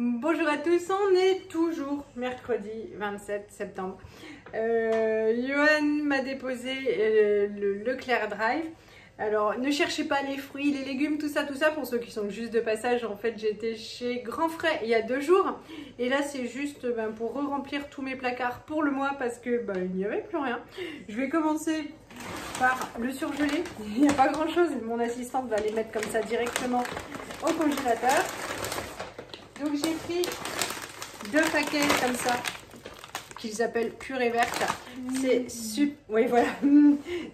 Bonjour à tous, on est toujours mercredi 27 septembre. Johan m'a déposé le Leclerc Drive. Alors ne cherchez pas les fruits, les légumes, tout ça, pour ceux qui sont juste de passage. En fait j'étais chez Grand Frais il y a 2 jours. Et là c'est juste pour re-remplir tous mes placards pour le mois parce que il n'y avait plus rien. Je vais commencer par le surgelé. Il n'y a pas grand chose, mon assistante va les mettre comme ça directement au congélateur. Donc j'ai pris 2 paquets comme ça, qu'ils appellent purée verte. C'est super, oui voilà,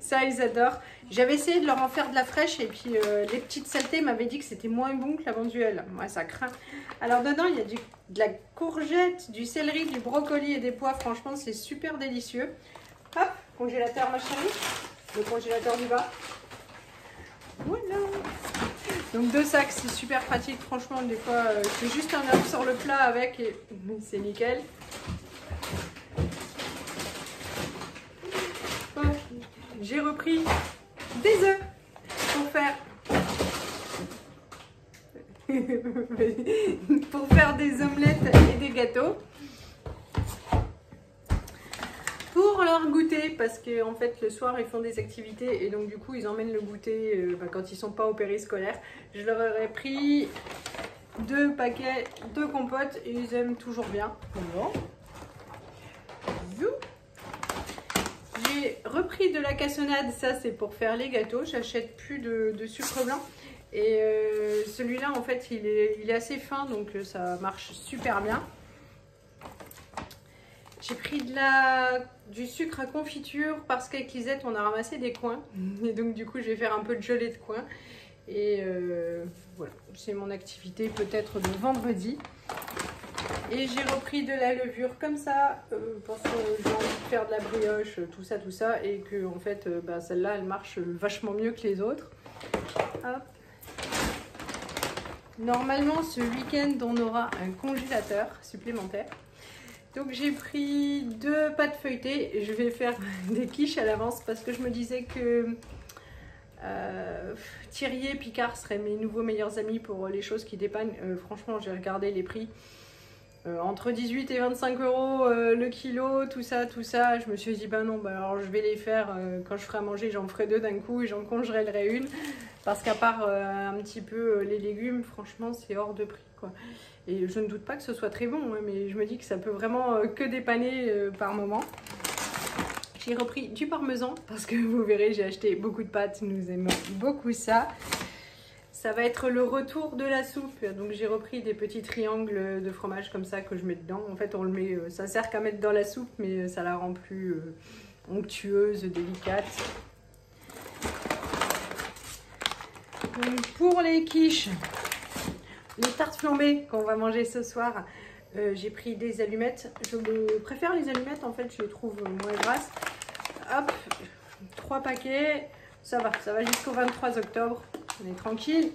ça ils adorent. J'avais essayé de leur en faire de la fraîche et puis les petites saletés m'avaient dit que c'était moins bon que la banduelle. Moi ça craint. Alors dedans il y a de la courgette, du céleri, du brocoli et des pois. Franchement c'est super délicieux. Hop, congélateur ma chérie, le congélateur du bas. Voilà. Donc 2 sacs, c'est super pratique, franchement, des fois, je fais juste un œuf sur le plat avec et c'est nickel. Donc, j'ai repris des œufs pour faire des omelettes et des gâteaux. Pour leur goûter, parce que en fait le soir ils font des activités et donc du coup ils emmènent le goûter quand ils sont pas au périscolaire. Je leur aurais pris 2 paquets de compote et ils aiment toujours bien. J'ai repris de la cassonade, ça c'est pour faire les gâteaux. J'achète plus de sucre blanc et celui-là en fait il est assez fin donc ça marche super bien. J'ai pris du sucre à confiture parce qu'avec Lisette on a ramassé des coins et donc du coup je vais faire un peu de gelée de coin et voilà, c'est mon activité peut-être de vendredi. Et j'ai repris de la levure comme ça parce que j'ai envie de faire de la brioche, tout ça et que en fait celle-là elle marche vachement mieux que les autres. Hop. Normalement ce week-end on aura un congélateur supplémentaire. Donc j'ai pris 2 pâtes feuilletées et je vais faire des quiches à l'avance parce que je me disais que Thierry et Picard seraient mes nouveaux meilleurs amis pour les choses qui dépannent. Franchement j'ai regardé les prix. Entre 18 et 25 euros le kilo, tout ça. Je me suis dit non, alors je vais les faire quand je ferai à manger, j'en ferai 2 d'un coup et j'en congèlerai une. Parce qu'à part un petit peu les légumes, franchement c'est hors de prix quoi. Et je ne doute pas que ce soit très bon, hein, mais je me dis que ça peut vraiment que dépanner par moment. J'ai repris du parmesan parce que vous verrez, j'ai acheté beaucoup de pâtes, nous aimons beaucoup ça. Ça va être le retour de la soupe, donc j'ai repris des petits triangles de fromage comme ça que je mets dedans. En fait on le met, ça sert qu'à mettre dans la soupe, mais ça la rend plus onctueuse, délicate. Donc, pour les quiches, les tartes flambées qu'on va manger ce soir, j'ai pris des allumettes. Je préfère les allumettes, en fait, je les trouve moins grasses. Hop, 3 paquets, ça va jusqu'au 23 octobre, on est tranquille.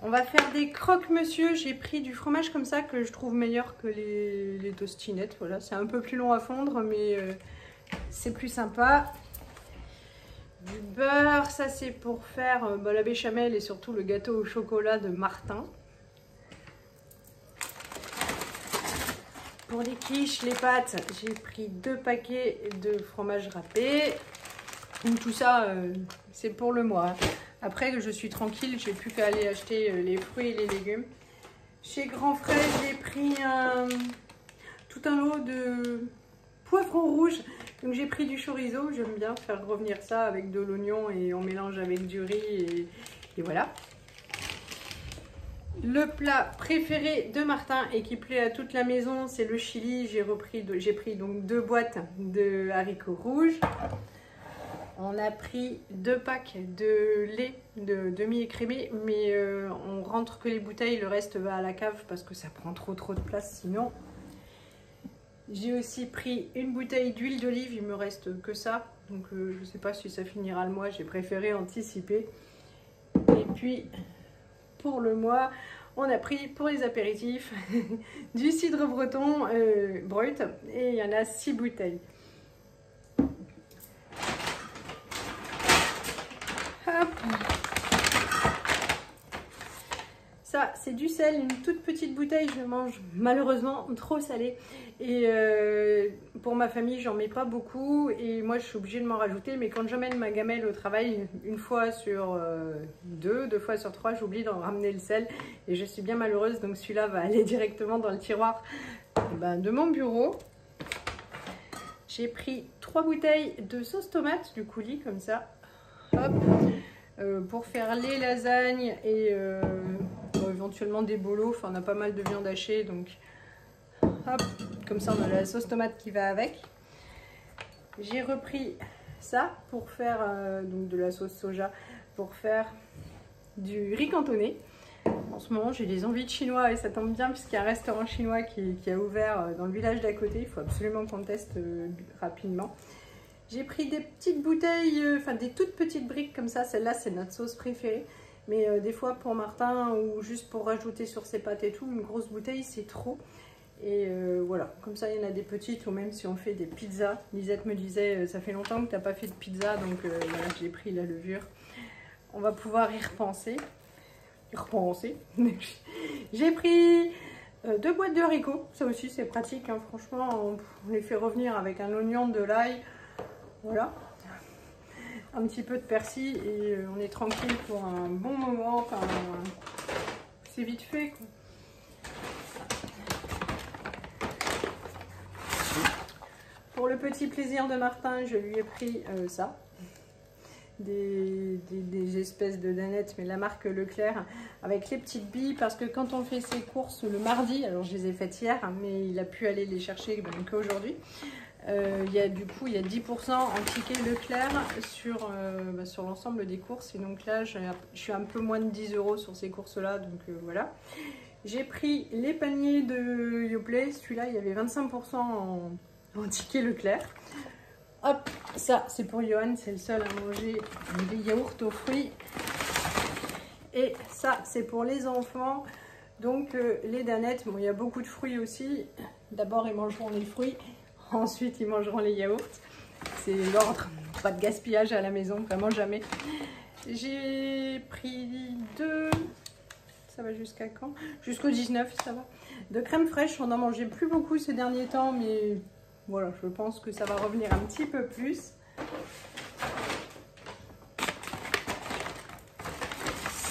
On va faire des croque-monsieur. J'ai pris du fromage comme ça que je trouve meilleur que les tostinettes. Voilà, c'est un peu plus long à fondre, mais c'est plus sympa. Du beurre, ça c'est pour faire la béchamel et surtout le gâteau au chocolat de Martin. Pour les quiches, les pâtes, j'ai pris 2 paquets de fromage râpé. Donc tout ça, c'est pour le mois. Après, je suis tranquille, j'ai plus qu'à aller acheter les fruits et les légumes. Chez Grand Frais, j'ai pris tout un lot de poivrons rouges. Donc j'ai pris du chorizo, j'aime bien faire revenir ça avec de l'oignon et on mélange avec du riz et voilà. Le plat préféré de Martin et qui plaît à toute la maison, c'est le chili. J'ai pris donc 2 boîtes de haricots rouges. On a pris 2 packs de lait de demi-écrémé, mais on rentre que les bouteilles, le reste va à la cave parce que ça prend trop de place sinon. J'ai aussi pris une bouteille d'huile d'olive, il me reste que ça, donc je ne sais pas si ça finira le mois, j'ai préféré anticiper. Et puis pour le mois, on a pris pour les apéritifs du cidre breton brut et il y en a 6 bouteilles. Hop. Ça, c'est du sel, une toute petite bouteille. Je mange malheureusement trop salé. Et pour ma famille, j'en mets pas beaucoup. Et moi, je suis obligée de m'en rajouter. Mais quand j'emmène ma gamelle au travail, une fois sur deux fois sur trois, j'oublie d'en ramener le sel. Et je suis bien malheureuse. Donc celui-là va aller directement dans le tiroir de mon bureau. J'ai pris 3 bouteilles de sauce tomate du coulis, comme ça. Hop. Pour faire les lasagnes et éventuellement des bolos. Enfin, on a pas mal de viande hachée, donc hop, comme ça on a la sauce tomate qui va avec. J'ai repris ça pour faire donc de la sauce soja, pour faire du riz cantonais. En ce moment, j'ai des envies de chinois et ça tombe bien puisqu'il y a un restaurant chinois qui a ouvert dans le village d'à côté. Il faut absolument qu'on teste rapidement. J'ai pris des petites bouteilles, enfin des toutes petites briques comme ça. Celle-là, c'est notre sauce préférée. Mais des fois, pour Martin ou juste pour rajouter sur ses pâtes et tout, une grosse bouteille, c'est trop. Et voilà, comme ça, il y en a des petites ou même si on fait des pizzas. Lisette me disait, ça fait longtemps que tu n'as pas fait de pizza, donc voilà, j'ai pris la levure. On va pouvoir y repenser. J'ai pris 2 boîtes de haricots, ça aussi c'est pratique, hein. Franchement on les fait revenir avec un oignon, de l'ail, voilà, un petit peu de persil et on est tranquille pour un bon moment, enfin, c'est vite fait quoi. Pour le petit plaisir de Martin, je lui ai pris ça. Des espèces de danettes, mais la marque Leclerc, avec les petites billes, parce que quand on fait ses courses le mardi, alors je les ai faites hier, mais il a pu aller les chercher qu'aujourd'hui, du coup il y a 10% en ticket Leclerc sur l'ensemble des courses, et donc là je suis un peu moins de 10 € sur ces courses là, donc voilà. J'ai pris les paniers de Yoplait, celui-là il y avait 25% en ticket Leclerc. Hop, ça c'est pour Johan, c'est le seul à manger des yaourts aux fruits. Et ça c'est pour les enfants, donc les danettes. Bon, il y a beaucoup de fruits aussi. D'abord ils mangeront les fruits, ensuite ils mangeront les yaourts. C'est l'ordre, pas de gaspillage à la maison, vraiment jamais. J'ai pris 2, ça va jusqu'à quand? Jusqu'au 19, ça va. De crème fraîche, on n'en mangeait plus beaucoup ces derniers temps, mais voilà, je pense que ça va revenir un petit peu plus.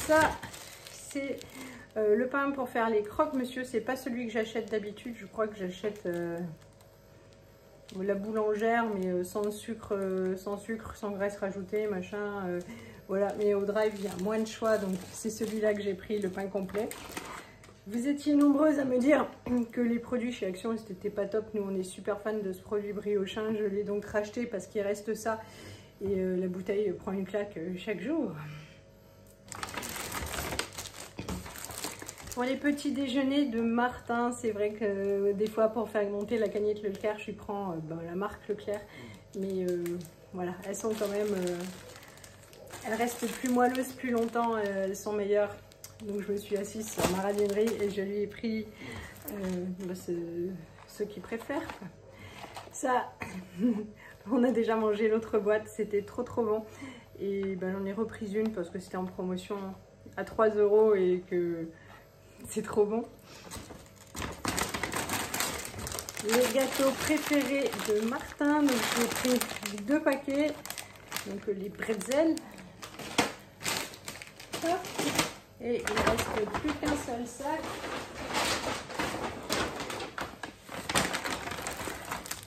Ça, c'est le pain pour faire les croque-monsieur. C'est pas celui que j'achète d'habitude. Je crois que j'achète la boulangère, mais sans sucre, sans graisse rajoutée, machin. Voilà, mais au drive, il y a moins de choix. Donc, c'est celui-là que j'ai pris, le pain complet. Vous étiez nombreuses à me dire que les produits chez Action, c'était pas top. Nous, on est super fans de ce produit briochin. Je l'ai donc racheté parce qu'il reste ça. Et la bouteille prend une claque chaque jour. Pour les petits déjeuners de Martin, c'est vrai que des fois, pour faire monter la cagnotte Leclerc, je prends la marque Leclerc. Mais voilà, elles sont quand même... elles restent plus moelleuses plus longtemps, elles sont meilleures. Donc je me suis assise sur ma radinerie et je lui ai pris ce qu'il préfère. Ça, on a déjà mangé l'autre boîte, c'était trop bon. Et j'en ai repris une parce que c'était en promotion à 3 € et que c'est trop bon. Les gâteaux préférés de Martin, donc j'ai pris 2 paquets, donc les bretzels. Hop. Et il ne reste plus qu'un seul sac.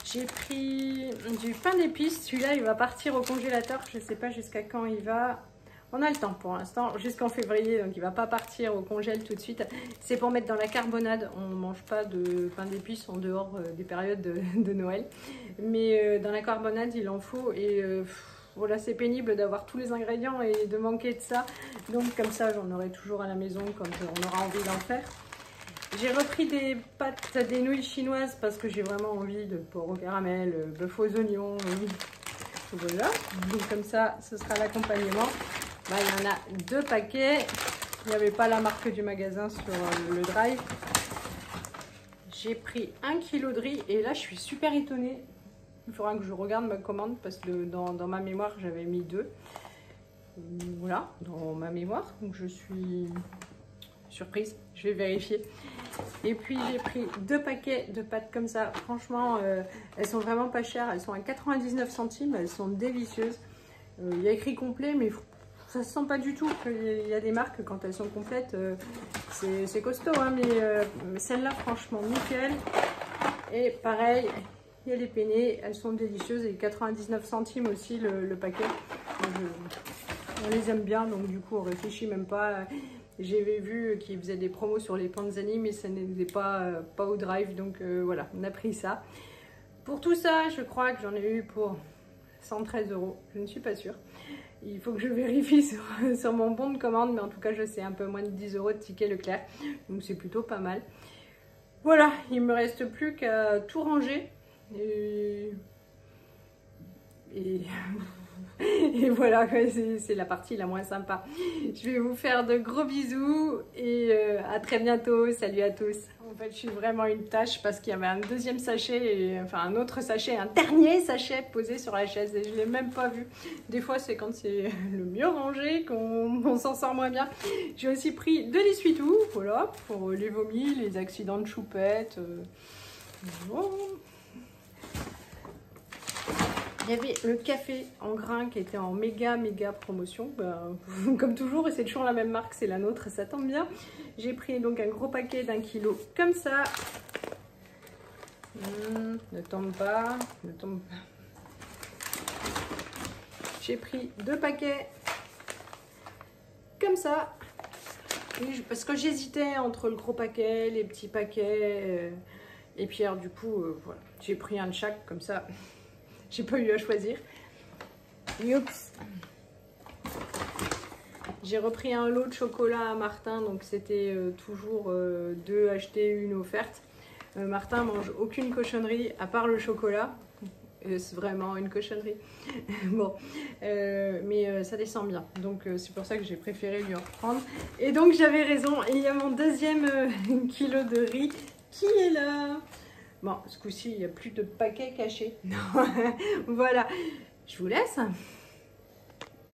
J'ai pris du pain d'épices. Celui-là, il va partir au congélateur. Je ne sais pas jusqu'à quand il va. On a le temps pour l'instant, jusqu'en février, donc il ne va pas partir au congèle tout de suite. C'est pour mettre dans la carbonade. On ne mange pas de pain d'épices en dehors des périodes de Noël. Mais dans la carbonade, il en faut. Et voilà, c'est pénible d'avoir tous les ingrédients et de manquer de ça. Donc comme ça, j'en aurai toujours à la maison quand on aura envie d'en faire. J'ai repris des pâtes, des nouilles chinoises parce que j'ai vraiment envie de porc au caramel, bœuf aux oignons. Voilà, donc comme ça, ce sera l'accompagnement. Il y en a 2 paquets. Il n'y avait pas la marque du magasin sur le drive. J'ai pris 1 kg de riz et là, je suis super étonnée. Il faudra que je regarde ma commande parce que dans ma mémoire, j'avais mis 2. Voilà, dans ma mémoire. Donc je suis surprise, je vais vérifier. Et puis j'ai pris 2 paquets de pâtes comme ça. Franchement, elles sont vraiment pas chères. Elles sont à 99 centimes. Elles sont délicieuses. Il y a écrit complet, mais ça se sent pas du tout. Il y a des marques, quand elles sont complètes, c'est costaud. Hein, mais celle-là, franchement, nickel. Et pareil, il y a les penne. Elles sont délicieuses. Et 99 centimes aussi le paquet. On les aime bien, donc du coup, on réfléchit même pas. J'avais vu qu'ils faisaient des promos sur les panzani, mais ça n'était pas au drive, donc voilà, on a pris ça. Pour tout ça, je crois que j'en ai eu pour 113 €, je ne suis pas sûre. Il faut que je vérifie sur mon bon de commande, mais en tout cas, je sais un peu moins de 10 € de ticket Leclerc, donc c'est plutôt pas mal. Voilà, il me reste plus qu'à tout ranger. Et voilà, c'est la partie la moins sympa. Je vais vous faire de gros bisous et à très bientôt. Salut à tous. En fait, je suis vraiment une tâche parce qu'il y avait un deuxième sachet, enfin un autre sachet, un dernier sachet posé sur la chaise et je ne l'ai même pas vu. Des fois, c'est quand c'est le mieux rangé qu'on s'en sort moins bien. J'ai aussi pris de l'essuie-tout, voilà, pour les vomis, les accidents de choupette. Bon. Il y avait le café en grains qui était en méga promotion. Ben, comme toujours, et c'est toujours la même marque, c'est la nôtre, ça tombe bien. J'ai pris donc un gros paquet d'1 kg comme ça. Ne tombe pas, ne tombe pas. J'ai pris 2 paquets comme ça. Parce que j'hésitais entre le gros paquet, les petits paquets. Et puis alors, du coup, voilà, j'ai pris un de chaque comme ça. J'ai pas eu à choisir. Youps. J'ai repris un lot de chocolat à Martin, donc c'était toujours 2 achetés, 1 offerte. Martin mange aucune cochonnerie à part le chocolat. C'est vraiment une cochonnerie. Bon, mais ça descend bien. Donc c'est pour ça que j'ai préféré lui en reprendre. Et donc j'avais raison. Il y a mon deuxième kilo de riz qui est là. Bon, ce coup-ci, il n'y a plus de paquets cachés. Voilà, je vous laisse.